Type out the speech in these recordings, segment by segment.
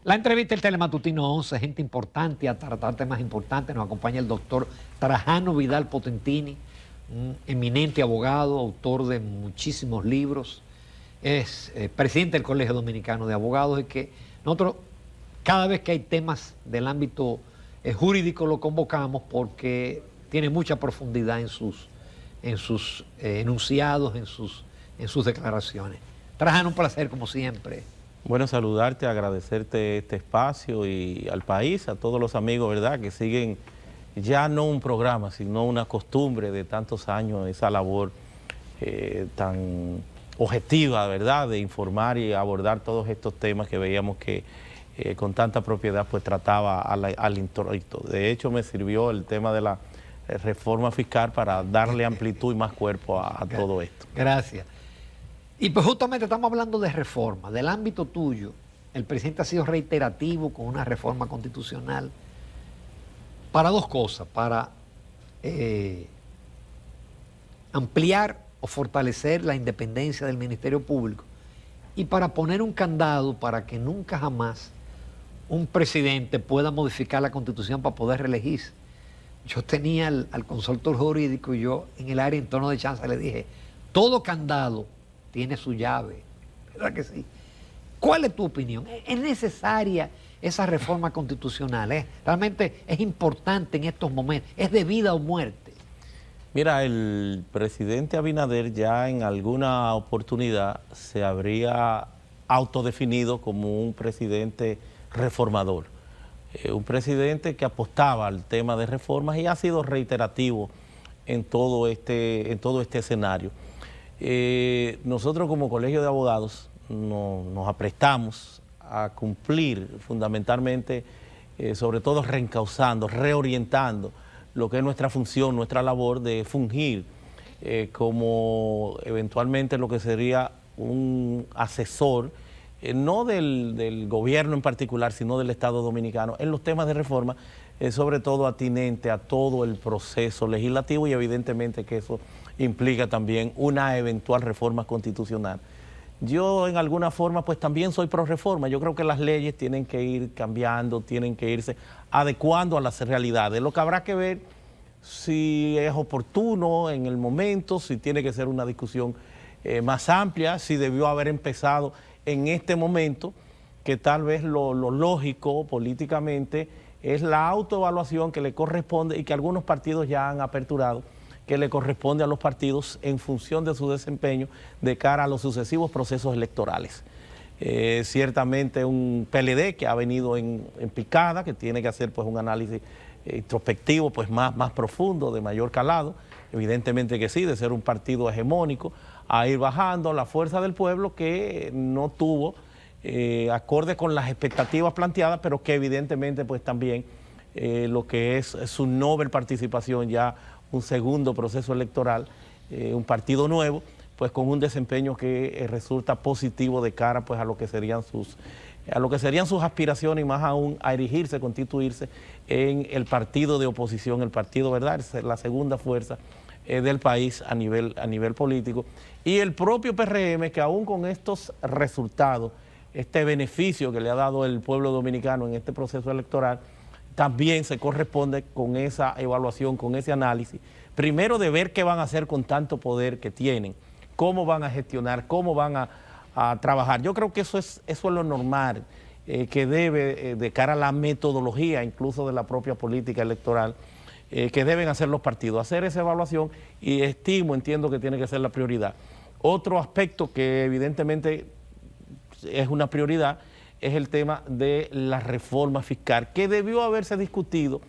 La entrevista del Telematutino 11, gente importante a tratar temas importantes. Nos acompaña el doctor Trajano Vidal Potentini, un eminente abogado, autor de muchísimos libros. Es presidente del Colegio Dominicano de Abogados y que nosotros cada vez que hay temas del ámbito jurídico lo convocamos porque tiene mucha profundidad en sus enunciados, en sus declaraciones. Trajano, un placer como siempre. Bueno, saludarte, agradecerte este espacio y al país, a todos los amigos, ¿verdad?, que siguen ya no un programa, sino una costumbre de tantos años, esa labor tan objetiva, ¿verdad?, de informar y abordar todos estos temas que veíamos que con tanta propiedad pues trataba al introito. De hecho, me sirvió el tema de la reforma fiscal para darle amplitud y más cuerpo a todo esto. Gracias. Y pues justamente estamos hablando de reforma, del ámbito tuyo. El presidente ha sido reiterativo con una reforma constitucional para dos cosas, para ampliar o fortalecer la independencia del Ministerio Público y para poner un candado para que nunca jamás un presidente pueda modificar la Constitución para poder reelegirse. Yo tenía al consultor jurídico y yo en el área en torno de chanza le dije, todo candado tiene su llave, ¿verdad que sí? ¿Cuál es tu opinión? ¿Es necesaria esa reforma constitucional? ¿Realmente es importante en estos momentos? ¿Es de vida o muerte? Mira, el presidente Abinader ya en alguna oportunidad se habría autodefinido como un presidente reformador, un presidente que apostaba al tema de reformas y ha sido reiterativo en todo este escenario. Nosotros como Colegio de Abogados nos aprestamos a cumplir fundamentalmente, sobre todo reencauzando, reorientando lo que es nuestra función, nuestra labor de fungir como eventualmente lo que sería un asesor, no del gobierno en particular, sino del Estado Dominicano, en los temas de reforma, sobre todo atinente a todo el proceso legislativo y evidentemente que eso implica también una eventual reforma constitucional. Yo en alguna forma pues también soy pro reforma. Yo creo que las leyes tienen que ir cambiando, tienen que irse adecuando a las realidades. Lo que habrá que ver si es oportuno en el momento, si tiene que ser una discusión más amplia, si debió haber empezado en este momento, que tal vez lo lógico políticamente es la autoevaluación que le corresponde y que algunos partidos ya han aperturado, que le corresponde a los partidos en función de su desempeño de cara a los sucesivos procesos electorales. Ciertamente un PLD que ha venido en picada, que tiene que hacer pues un análisis introspectivo pues más profundo, de mayor calado, evidentemente que sí, de ser un partido hegemónico, a ir bajando la fuerza del pueblo que no tuvo acorde con las expectativas planteadas, pero que evidentemente pues también lo que es su novel participación ya un segundo proceso electoral, un partido nuevo, pues con un desempeño que resulta positivo de cara pues a lo que serían sus aspiraciones y más aún a erigirse, constituirse en el partido de oposición, el partido, ¿verdad?, es la segunda fuerza del país a nivel político. Y el propio PRM, que aún con estos resultados, este beneficio que le ha dado el pueblo dominicano en este proceso electoral, también se corresponde con esa evaluación, con ese análisis, primero de ver qué van a hacer con tanto poder que tienen, cómo van a gestionar, cómo van a trabajar. Yo creo que eso es lo normal que debe, de cara a la metodología incluso de la propia política electoral, que deben hacer los partidos, hacer esa evaluación y entiendo que tiene que ser la prioridad. Otro aspecto que evidentemente es una prioridad es el tema de la reforma fiscal, que debió haberse discutido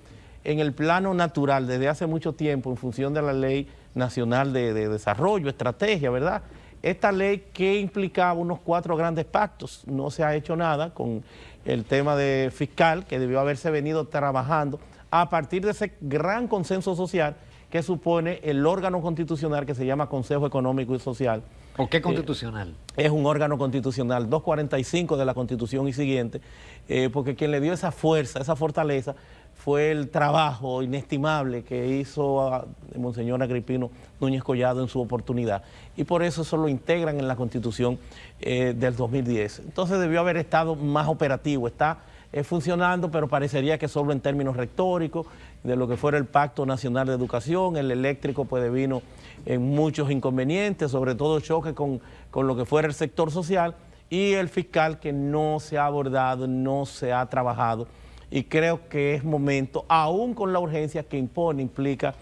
en el plano natural desde hace mucho tiempo en función de la Ley Nacional de Desarrollo, Estrategia, ¿verdad? Esta ley que implicaba unos 4 grandes pactos, no se ha hecho nada con el tema de fiscal, que debió haberse venido trabajando a partir de ese gran consenso social que supone el órgano constitucional que se llama Consejo Económico y Social. ¿Por qué constitucional? Es un órgano constitucional, 245 de la Constitución y siguiente, porque quien le dio esa fuerza, esa fortaleza, fue el trabajo inestimable que hizo Monseñor Agripino Núñez Collado en su oportunidad. Y por eso lo integran en la Constitución del 2010. Entonces debió haber estado más operativo. Está funcionando, pero parecería que solo en términos retóricos, de lo que fuera el Pacto Nacional de Educación. El eléctrico pues vino en muchos inconvenientes, sobre todo choque con lo que fuera el sector social, y el fiscal que no se ha abordado, no se ha trabajado. Y creo que es momento, aún con la urgencia que implica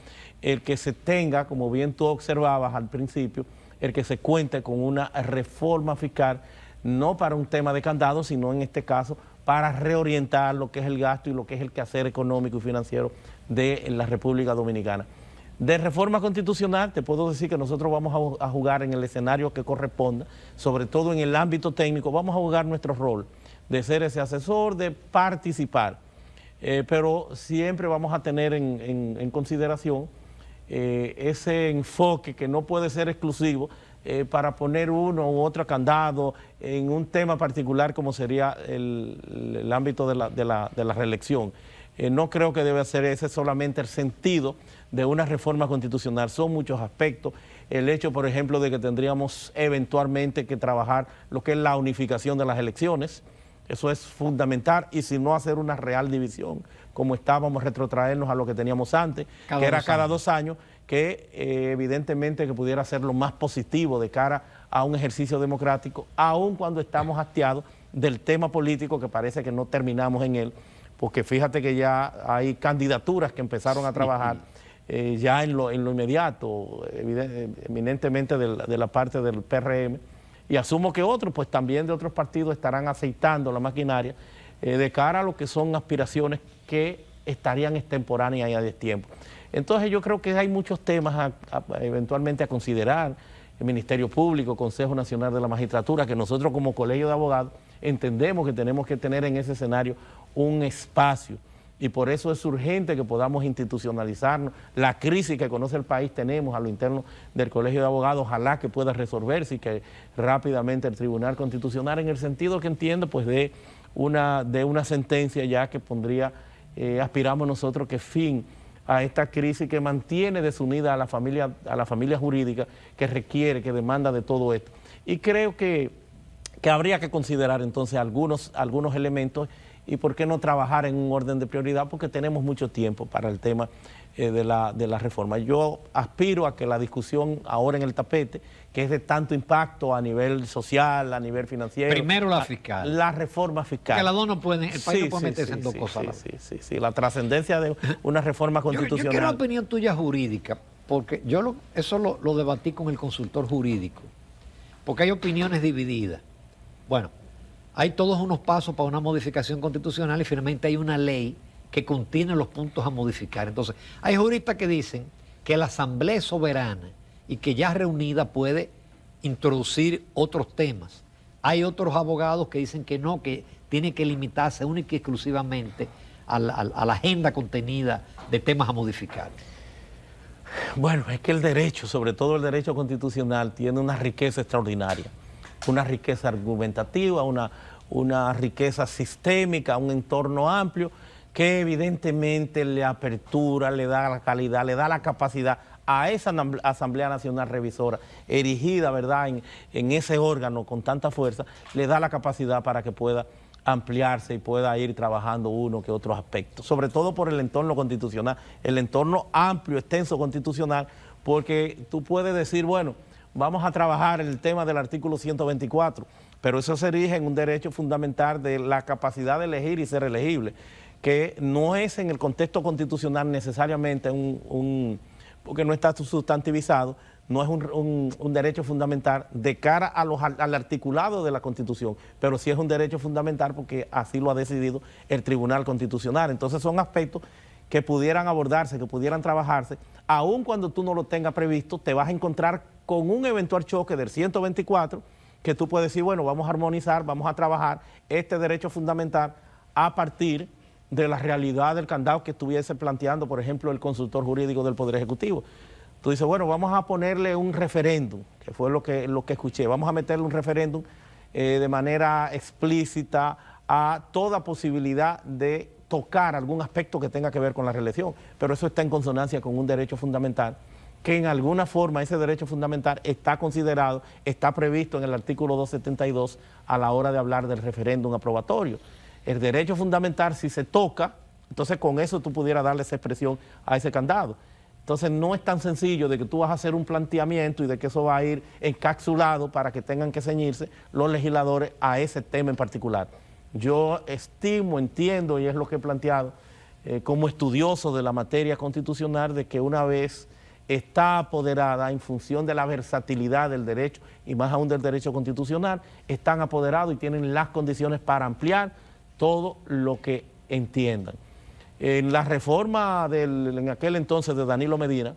el que se tenga, como bien tú observabas al principio, el que se cuente con una reforma fiscal, no para un tema de candado, sino en este caso para reorientar lo que es el gasto y lo que es el quehacer económico y financiero de la República Dominicana. De reforma constitucional, te puedo decir que nosotros vamos a jugar en el escenario que corresponda, sobre todo en el ámbito técnico, vamos a jugar nuestro rol de ser ese asesor, de participar, pero siempre vamos a tener en consideración ese enfoque que no puede ser exclusivo para poner uno u otro candado en un tema particular como sería el ámbito de la reelección. No creo que debe ser ese solamente el sentido de una reforma constitucional, son muchos aspectos. El hecho, por ejemplo, de que tendríamos eventualmente que trabajar lo que es la unificación de las elecciones, eso es fundamental, y si no hacer una real división, como estábamos, retrotraernos a lo que teníamos antes, que era cada 2 años, que evidentemente que pudiera ser lo más positivo de cara a un ejercicio democrático, aun cuando estamos hastiados del tema político, que parece que no terminamos en él, porque fíjate que ya hay candidaturas que empezaron a trabajar ya en lo inmediato, eminentemente de la parte del PRM, y asumo que otros, pues también de otros partidos estarán aceitando la maquinaria de cara a lo que son aspiraciones que estarían extemporáneas y a destiempo. Entonces yo creo que hay muchos temas eventualmente a considerar, el Ministerio Público, Consejo Nacional de la Magistratura, que nosotros como Colegio de Abogados entendemos que tenemos que tener en ese escenario un espacio, y por eso es urgente que podamos institucionalizarnos. La crisis que conoce el país tenemos a lo interno del Colegio de Abogados, ojalá que pueda resolverse y que rápidamente el Tribunal Constitucional, en el sentido que entiende, pues de una sentencia ya que pondría, aspiramos nosotros, que fin a esta crisis que mantiene desunida a la familia jurídica, que requiere, que demanda de todo esto. Y creo que habría que considerar entonces algunos elementos, y por qué no trabajar en un orden de prioridad, porque tenemos mucho tiempo para el tema de la reforma. Yo aspiro a que la discusión ahora en el tapete, que es de tanto impacto a nivel social, a nivel financiero. Primero la fiscal. La reforma fiscal. Que las dos no pueden, el país no puede meterse en dos cosas. Sí, la trascendencia de una reforma constitucional. Yo quiero una opinión tuya jurídica, porque yo eso lo debatí con el consultor jurídico, porque hay opiniones divididas. Bueno, hay todos unos pasos para una modificación constitucional y finalmente hay una ley que contiene los puntos a modificar. Entonces, hay juristas que dicen que la Asamblea es soberana y que ya reunida puede introducir otros temas. Hay otros abogados que dicen que no, que tiene que limitarse única y exclusivamente a la agenda contenida de temas a modificar. Bueno, es que el derecho, sobre todo el derecho constitucional, tiene una riqueza extraordinaria, una riqueza argumentativa, una riqueza sistémica, un entorno amplio que evidentemente le apertura, le da la calidad, le da la capacidad a esa Asamblea Nacional Revisora, erigida, ¿verdad?, en ese órgano con tanta fuerza, le da la capacidad para que pueda ampliarse y pueda ir trabajando uno que otros aspectos, sobre todo por el entorno constitucional, el entorno amplio, extenso constitucional, porque tú puedes decir, bueno, vamos a trabajar el tema del artículo 124, pero eso se erige en un derecho fundamental de la capacidad de elegir y ser elegible, que no es en el contexto constitucional necesariamente porque no está sustantivizado, no es un derecho fundamental de cara al articulado de la Constitución, pero sí es un derecho fundamental porque así lo ha decidido el Tribunal Constitucional. Entonces son aspectos que pudieran abordarse, que pudieran trabajarse, aun cuando tú no lo tengas previsto, te vas a encontrar con un eventual choque del 124, que tú puedes decir, bueno, vamos a armonizar, vamos a trabajar este derecho fundamental a partir de la realidad del candado que estuviese planteando, por ejemplo, el consultor jurídico del Poder Ejecutivo. Tú dices, bueno, vamos a ponerle un referéndum, que fue lo que escuché, vamos a meterle un referéndum de manera explícita a toda posibilidad de tocar algún aspecto que tenga que ver con la reelección, pero eso está en consonancia con un derecho fundamental, que en alguna forma ese derecho fundamental está considerado, está previsto en el artículo 272 a la hora de hablar del referéndum aprobatorio. El derecho fundamental, si se toca, entonces con eso tú pudieras darle esa expresión a ese candado. Entonces no es tan sencillo de que tú vas a hacer un planteamiento y de que eso va a ir encapsulado para que tengan que ceñirse los legisladores a ese tema en particular. Yo estimo, entiendo, y es lo que he planteado como estudioso de la materia constitucional, de que una vez está apoderada en función de la versatilidad del derecho y más aún del derecho constitucional, están apoderados y tienen las condiciones para ampliar todo lo que entiendan. En la reforma en aquel entonces de Danilo Medina,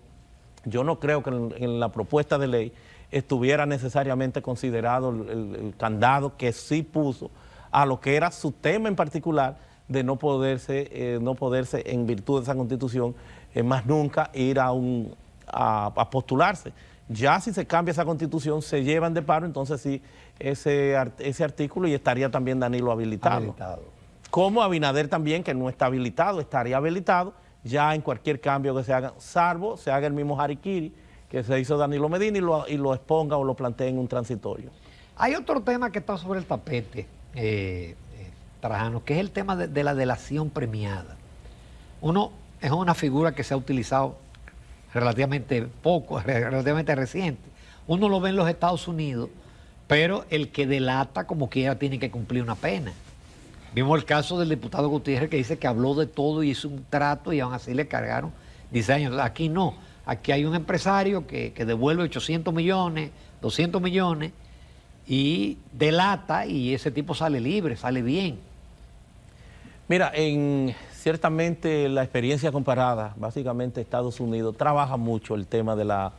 yo no creo que en la propuesta de ley estuviera necesariamente considerado el candado que sí puso a lo que era su tema en particular de no poderse en virtud de esa constitución, más nunca ir a postularse. Ya si se cambia esa constitución, se llevan de paro, entonces sí, ese artículo, y estaría también Danilo habilitado. Como Abinader también, que no está habilitado, estaría habilitado ya en cualquier cambio que se haga, salvo se haga el mismo Harikiri que se hizo Danilo Medina y lo exponga o lo plantee en un transitorio. Hay otro tema que está sobre el tapete, Trajano, que es el tema de la delación premiada. Es una figura que se ha utilizado relativamente poco, relativamente reciente. Uno lo ve en los Estados Unidos, pero el que delata como quiera tiene que cumplir una pena. Vimos el caso del diputado Gutiérrez, que dice que habló de todo y hizo un trato y aún así le cargaron 10 años. Aquí no, aquí hay un empresario que devuelve 800 millones, 200 millones y delata, y ese tipo sale libre, sale bien. Mira, ciertamente la experiencia comparada, básicamente Estados Unidos trabaja mucho el tema de la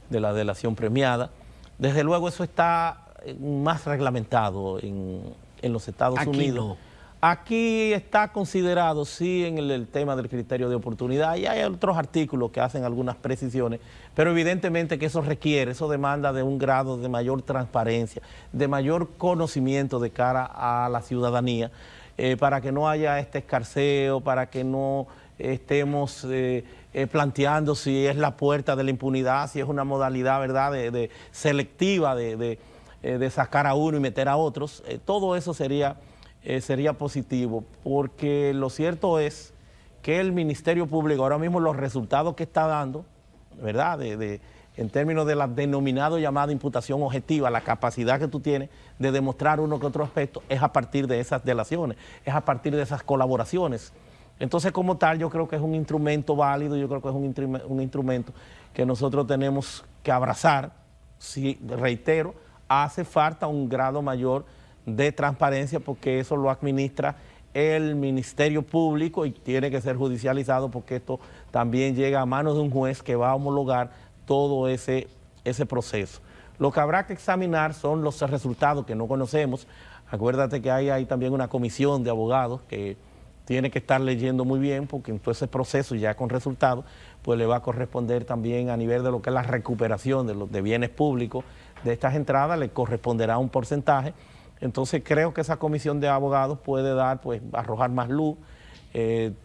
delación premiada. Desde luego eso está más reglamentado en los Estados Unidos. No. Aquí está considerado, sí, en el tema del criterio de oportunidad, y hay otros artículos que hacen algunas precisiones, pero evidentemente que eso demanda de un grado de mayor transparencia, de mayor conocimiento de cara a la ciudadanía, para que no haya este escarceo, para que no estemos planteando si es la puerta de la impunidad, si es una modalidad, ¿verdad?, selectiva de sacar a uno y meter a otros. Todo eso sería positivo, porque lo cierto es que el Ministerio Público ahora mismo los resultados que está dando, ¿verdad?, en términos de la denominada llamada imputación objetiva, la capacidad que tú tienes de demostrar uno que otro aspecto, es a partir de esas delaciones, es a partir de esas colaboraciones. Entonces, como tal, yo creo que es un instrumento válido, yo creo que es un instrumento que nosotros tenemos que abrazar. Sí, reitero, hace falta un grado mayor de transparencia, porque eso lo administra el Ministerio Público y tiene que ser judicializado, porque esto también llega a manos de un juez que va a homologar todo ese proceso. Lo que habrá que examinar son los resultados que no conocemos. Acuérdate que hay también una comisión de abogados que tiene que estar leyendo muy bien, porque en todo ese proceso, ya con resultados, pues le va a corresponder también a nivel de lo que es la recuperación de bienes públicos de estas entradas, le corresponderá un porcentaje. Entonces creo que esa comisión de abogados puede arrojar más luz,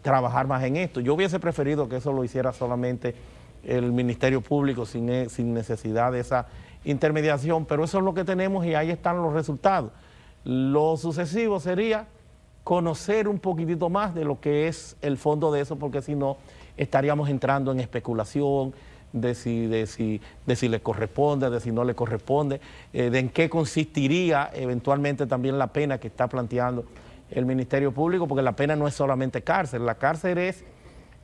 trabajar más en esto. Yo hubiese preferido que eso lo hiciera solamente el Ministerio Público sin necesidad de esa intermediación, pero eso es lo que tenemos y ahí están los resultados. Lo sucesivo sería conocer un poquitito más de lo que es el fondo de eso, porque si no estaríamos entrando en especulación de si le corresponde, de si no le corresponde, de en qué consistiría eventualmente también la pena que está planteando el Ministerio Público, porque la pena no es solamente cárcel, la cárcel es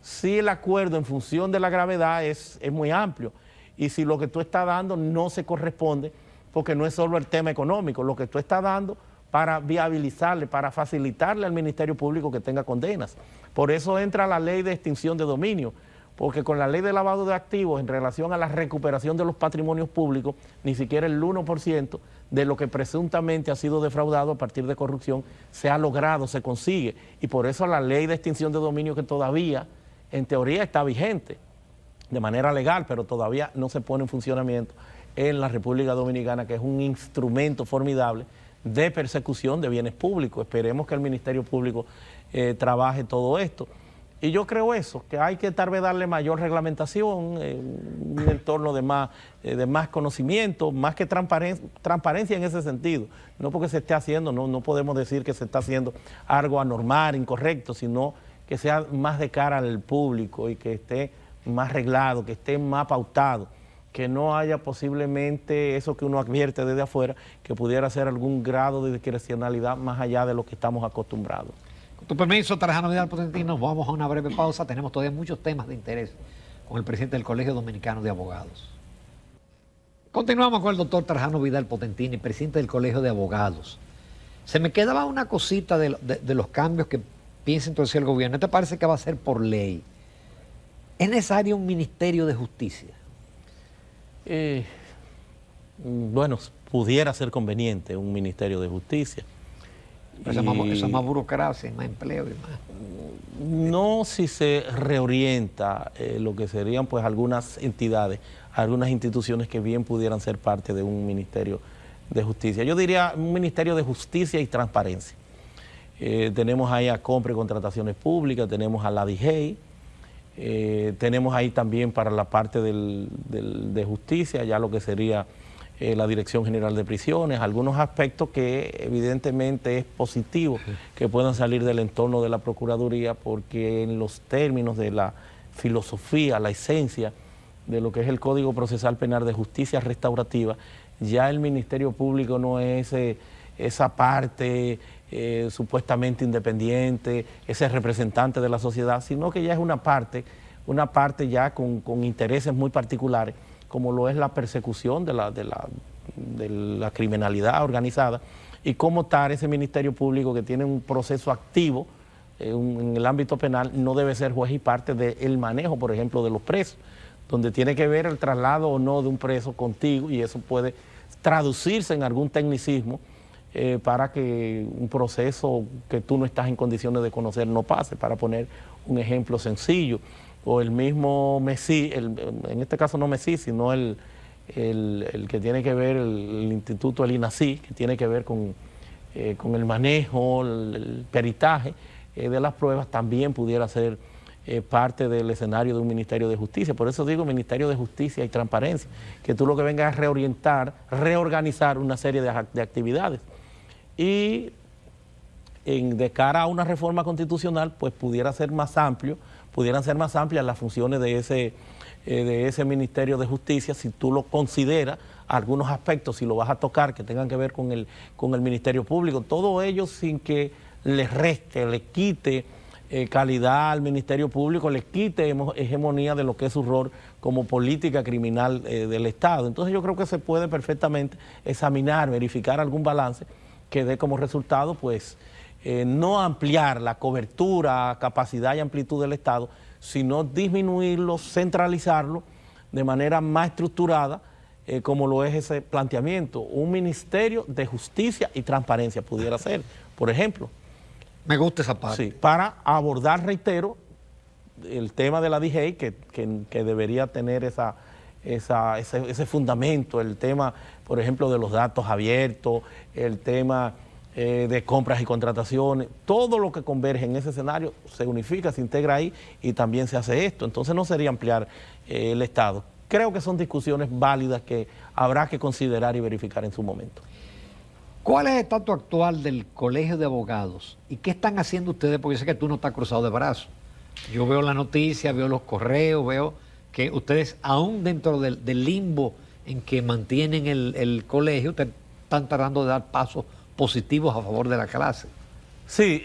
si el acuerdo en función de la gravedad es muy amplio, y si lo que tú estás dando no se corresponde, porque no es solo el tema económico, lo que tú estás dando para viabilizarle, para facilitarle al Ministerio Público que tenga condenas. Por eso entra la ley de extinción de dominio, porque con la ley de lavado de activos en relación a la recuperación de los patrimonios públicos, ni siquiera el 1% de lo que presuntamente ha sido defraudado a partir de corrupción se ha logrado, se consigue, y por eso la ley de extinción de dominio, que todavía en teoría está vigente de manera legal, pero todavía no se pone en funcionamiento en la República Dominicana, que es un instrumento formidable de persecución de bienes públicos. Esperemos que el Ministerio Público trabaje todo esto. Y yo creo eso, que hay que tal vez darle mayor reglamentación, un entorno de más conocimiento, más que transparencia en ese sentido. No porque se esté haciendo, no podemos decir que se está haciendo algo anormal, incorrecto, sino que sea más de cara al público y que esté más reglado, que esté más pautado, que no haya posiblemente eso que uno advierte desde afuera, que pudiera ser algún grado de discrecionalidad más allá de lo que estamos acostumbrados. Con tu permiso, Trajano Vidal Potentino, vamos a una breve pausa. Tenemos todavía muchos temas de interés con el presidente del Colegio Dominicano de Abogados. Continuamos con el doctor Trajano Vidal Potentini, presidente del Colegio de Abogados. Se me quedaba una cosita de los cambios que piensa entonces el gobierno. ¿Te parece que va a ser por ley? ¿Es necesario un Ministerio de Justicia? Bueno, pudiera ser conveniente un Ministerio de Justicia. Eso es más burocracia, más empleo y más. No si se reorienta lo que serían pues algunas entidades, algunas instituciones que bien pudieran ser parte de un Ministerio de Justicia. Yo diría un Ministerio de Justicia y Transparencia. Tenemos ahí a Compra y Contrataciones Públicas, tenemos a la DIGEI, tenemos ahí también para la parte de justicia, ya lo que sería la Dirección General de Prisiones, algunos aspectos que evidentemente es positivo que puedan salir del entorno de la Procuraduría, porque en los términos de la filosofía, la esencia de lo que es el Código Procesal Penal de Justicia Restaurativa, ya el Ministerio Público no es esa parte supuestamente independiente, ese representante de la sociedad, sino que ya es una parte ya con intereses muy particulares, como lo es la persecución de la criminalidad organizada, y cómo tal ese Ministerio Público que tiene un proceso activo en el ámbito penal no debe ser juez y parte del manejo, por ejemplo, de los presos, donde tiene que ver el traslado o no de un preso contigo, y eso puede traducirse en algún tecnicismo para que un proceso que tú no estás en condiciones de conocer no pase, para poner un ejemplo sencillo. O el mismo MESI, en este caso no MESI, sino el que tiene que ver, el instituto, el INACI, que tiene que ver con el manejo, el peritaje de las pruebas, también pudiera ser parte del escenario de un Ministerio de Justicia. Por eso digo Ministerio de Justicia y Transparencia, que tú lo que vengas a reorientar, reorganizar una serie de actividades. Y de cara a una reforma constitucional, pues pudieran ser más amplias las funciones de ese Ministerio de Justicia, si tú lo consideras, algunos aspectos, si lo vas a tocar, que tengan que ver con el Ministerio Público, todo ello sin que le reste, le quite calidad al Ministerio Público, le quite hegemonía de lo que es su rol como política criminal del Estado. Entonces yo creo que se puede perfectamente examinar, verificar algún balance que dé como resultado, pues, no ampliar la cobertura, capacidad y amplitud del Estado, sino disminuirlo, centralizarlo de manera más estructurada, como lo es ese planteamiento. Un Ministerio de Justicia y Transparencia pudiera ser, por ejemplo. Me gusta esa parte. Sí, para abordar, reitero, el tema de la DIGEI, que debería tener ese fundamento, el tema, por ejemplo, de los datos abiertos, el tema de compras y contrataciones, todo lo que converge en ese escenario se unifica, se integra ahí y también se hace esto. Entonces no sería ampliar el Estado. Creo que son discusiones válidas que habrá que considerar y verificar en su momento. ¿Cuál es el estatus actual del Colegio de Abogados? ¿Y qué están haciendo ustedes? Porque yo sé que tú no estás cruzado de brazos. Yo veo la noticia, veo los correos, veo que ustedes, aún dentro del limbo en que mantienen el colegio, ustedes están tratando de dar pasos positivos a favor de la clase. Sí,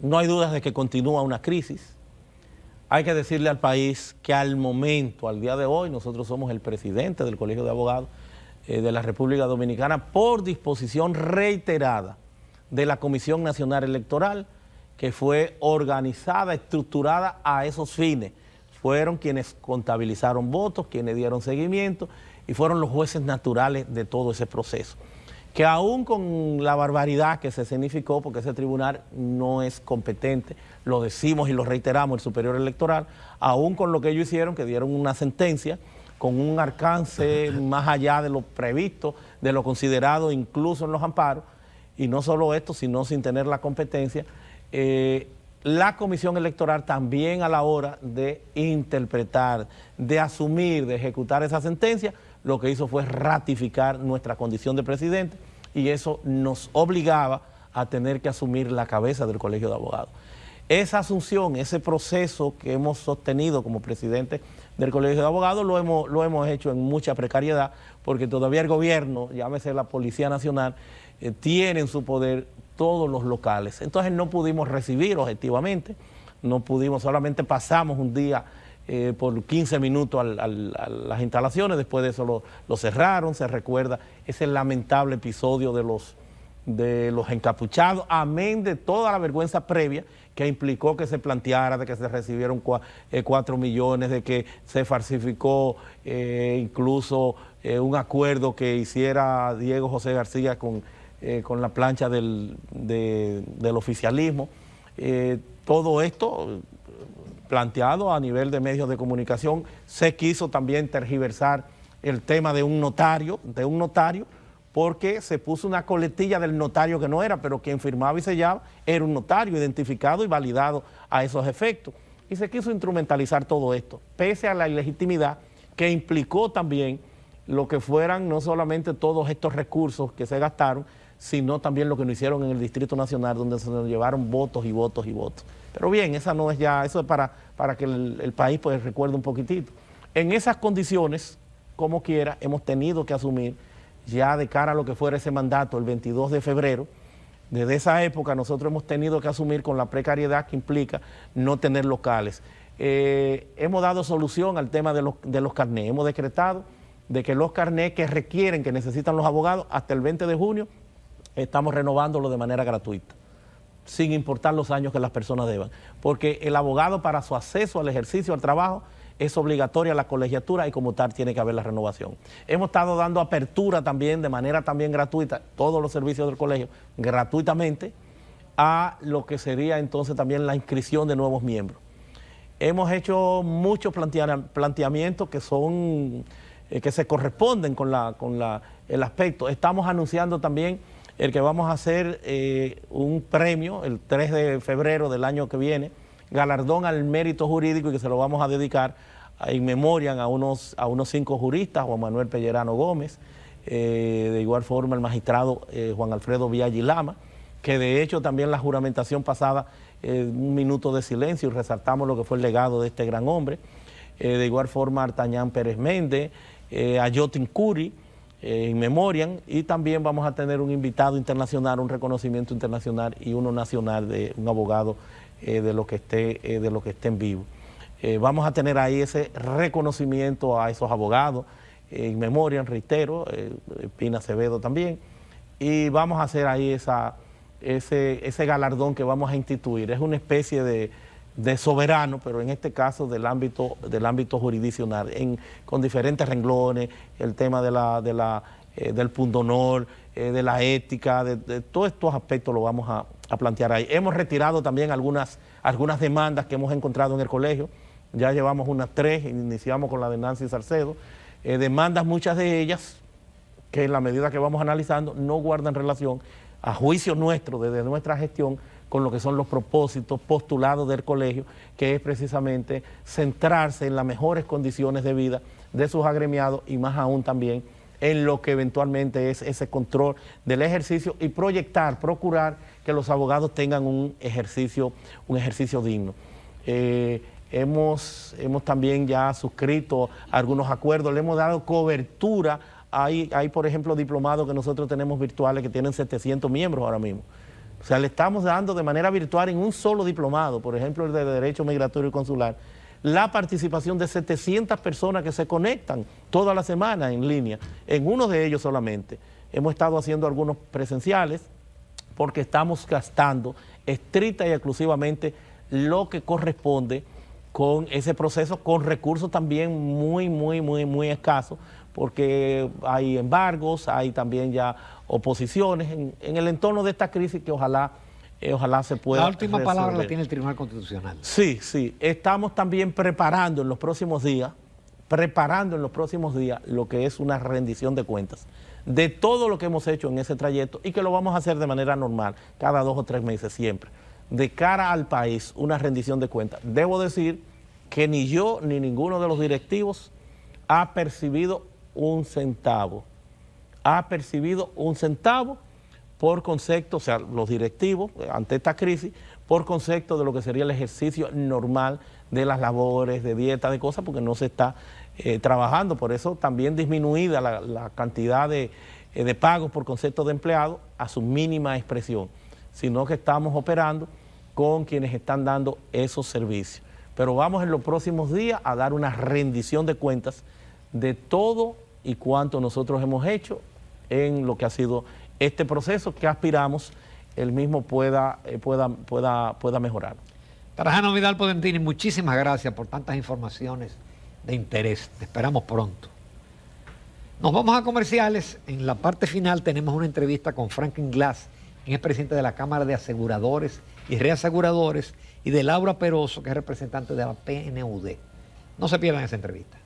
no hay dudas de que continúa una crisis. Hay que decirle al país que al momento, al día de hoy, nosotros somos el presidente del Colegio de Abogados de la República Dominicana por disposición reiterada de la Comisión Nacional Electoral, que fue organizada, estructurada a esos fines. Fueron quienes contabilizaron votos, quienes dieron seguimiento y fueron los jueces naturales de todo ese proceso. Que aún con la barbaridad que se escenificó, porque ese tribunal no es competente, lo decimos y lo reiteramos, el Superior Electoral, aún con lo que ellos hicieron, que dieron una sentencia con un alcance más allá de lo previsto de lo considerado incluso en los amparos, y no solo esto, sino sin tener la competencia, la Comisión Electoral también a la hora de interpretar, de asumir, de ejecutar esa sentencia, lo que hizo fue ratificar nuestra condición de presidente, y eso nos obligaba a tener que asumir la cabeza del Colegio de Abogados. Esa asunción, ese proceso que hemos sostenido como presidente del Colegio de Abogados, lo hemos hecho en mucha precariedad, porque todavía el gobierno, llámese la Policía Nacional, tiene en su poder todos los locales. Entonces no pudimos recibir objetivamente, no pudimos, solamente pasamos un día por 15 minutos a las instalaciones, después de eso lo cerraron. Se recuerda ese lamentable episodio de los encapuchados, amén de toda la vergüenza previa que implicó que se planteara, de que se recibieron 4 millones, de que se falsificó incluso un acuerdo que hiciera Diego José García con la plancha del oficialismo. Todo esto planteado a nivel de medios de comunicación. Se quiso también tergiversar el tema de un notario, porque se puso una coletilla del notario que no era, pero quien firmaba y sellaba era un notario identificado y validado a esos efectos. Y se quiso instrumentalizar todo esto, pese a la ilegitimidad que implicó también lo que fueran no solamente todos estos recursos que se gastaron, sino también lo que nos hicieron en el Distrito Nacional, donde se nos llevaron votos y votos y votos. Pero bien, esa no es ya, eso es para que el país pues recuerde un poquitito. En esas condiciones, como quiera, hemos tenido que asumir ya de cara a lo que fuera ese mandato el 22 de febrero, desde esa época nosotros hemos tenido que asumir con la precariedad que implica no tener locales. Hemos dado solución al tema de los carnés, hemos decretado de que los carnés que requieren, que necesitan los abogados, hasta el 20 de junio, estamos renovándolo de manera gratuita, sin importar los años que las personas deban, porque el abogado para su acceso al ejercicio, al trabajo, es obligatoria la colegiatura y como tal tiene que haber la renovación. Hemos estado dando apertura también, de manera también gratuita, todos los servicios del colegio, gratuitamente, a lo que sería entonces también la inscripción de nuevos miembros. Hemos hecho muchos planteamientos que son, que se corresponden con el aspecto. Estamos anunciando también el que vamos a hacer un premio el 3 de febrero del año que viene, galardón al mérito jurídico, y que se lo vamos a dedicar in memoriam a unos 5 juristas, Juan Manuel Pellerano Gómez, de igual forma el magistrado Juan Alfredo Viaggi Lama, que de hecho también la juramentación pasada, un minuto de silencio y resaltamos lo que fue el legado de este gran hombre, de igual forma Artañán Pérez Méndez, Ayotin Curi, in memoriam, y también vamos a tener un invitado internacional, un reconocimiento internacional y uno nacional de un abogado de lo que esté en vivo. Vamos a tener ahí ese reconocimiento a esos abogados, in memoriam, reitero, Pina Acevedo también, y vamos a hacer ahí ese galardón que vamos a instituir. Es una especie de soberano, pero en este caso del ámbito jurisdiccional, con diferentes renglones, el tema del pundonor, de la ética, de todos estos aspectos lo vamos a plantear ahí. Hemos retirado también algunas demandas que hemos encontrado en el colegio, ya llevamos unas 3, iniciamos con la de Nancy Salcedo, demandas, muchas de ellas, que en la medida que vamos analizando, no guardan relación, a juicio nuestro, desde nuestra gestión, con lo que son los propósitos postulados del colegio, que es precisamente centrarse en las mejores condiciones de vida de sus agremiados y más aún también en lo que eventualmente es ese control del ejercicio y procurar que los abogados tengan un ejercicio digno. Hemos también ya suscrito algunos acuerdos, le hemos dado cobertura. Hay por ejemplo, diplomados que nosotros tenemos virtuales que tienen 700 miembros ahora mismo. O sea, le estamos dando de manera virtual en un solo diplomado, por ejemplo el de Derecho Migratorio y Consular, la participación de 700 personas que se conectan toda la semana en línea, en uno de ellos solamente. Hemos estado haciendo algunos presenciales porque estamos gastando estricta y exclusivamente lo que corresponde con ese proceso, con recursos también muy escasos, porque hay embargos, hay también ya oposiciones en el entorno de esta crisis que ojalá se pueda La última palabra resolver. la tiene el Tribunal Constitucional. Sí. Estamos también preparando en los próximos días lo que es una rendición de cuentas de todo lo que hemos hecho en ese trayecto y que lo vamos a hacer de manera normal, cada 2 o 3 meses siempre. De cara al país, una rendición de cuentas. Debo decir que ni yo ni ninguno de los directivos ha percibido un centavo. Ha percibido un centavo por concepto, o sea, los directivos ante esta crisis, por concepto de lo que sería el ejercicio normal de las labores, de dieta, de cosas, porque no se está trabajando. Por eso también disminuida la cantidad de pagos por concepto de empleados a su mínima expresión, sino que estamos operando con quienes están dando esos servicios. Pero vamos en los próximos días a dar una rendición de cuentas de todo y cuanto nosotros hemos hecho en lo que ha sido este proceso, que aspiramos el mismo pueda mejorar. Trajano Vidal Podentini, muchísimas gracias por tantas informaciones de interés. Te esperamos pronto. Nos vamos a comerciales. En la parte final tenemos una entrevista con Franklin Glass, quien es presidente de la Cámara de Aseguradores y Reaseguradores, y de Laura Peroso, que es representante de la PNUD. No se pierdan esa entrevista.